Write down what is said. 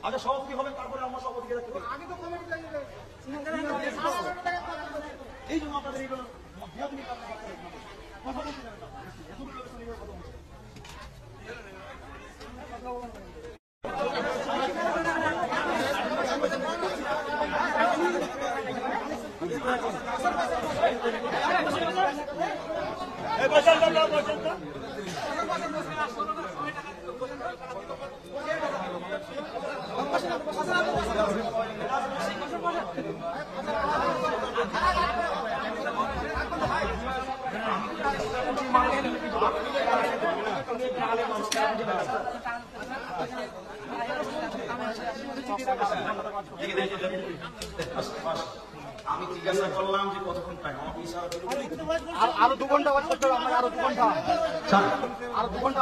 আগে সভাপতি হবেন, তারপরে আমরা সভাপতিকে দেখতে পারি। আগে তো কমিটি লাগবে, এই জন্য আপনাদের এইগুলো কথা বলতে জানেন না, কথা বলতে আমি জিজ্ঞাসা করলাম যে কতক্ষণ টাইম, আমাকে ইশারা করে আরো 2 ঘন্টা ওয়েট করতে হবে, আরো 2 ঘন্টা।